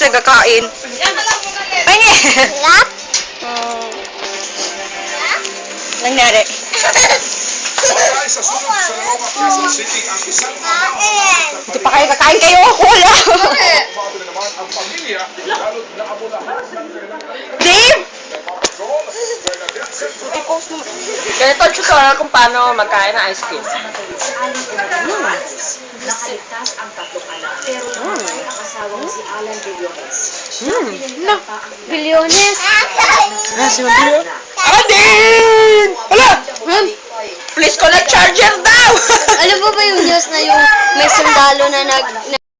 nagkakain. Pahingi! Lap? Nangyari. Ay, sa sunod sa Loma, Quezon City, ang isang Hindi pa kayo kakain kayo. Wala. bago na naman ang pamilya, lalo't naabulahan ng Dave! Patrol, Bernadette Central. Ganito ang tutorial kung paano magkain ng ice cream. Nakaligtas ang tatlong anak, pero namatay ang asawa si Alan Villones. No. Bilyones. Adin! Wala! Please connect charger daw! Alam mo ba yung news na yung may sundalo na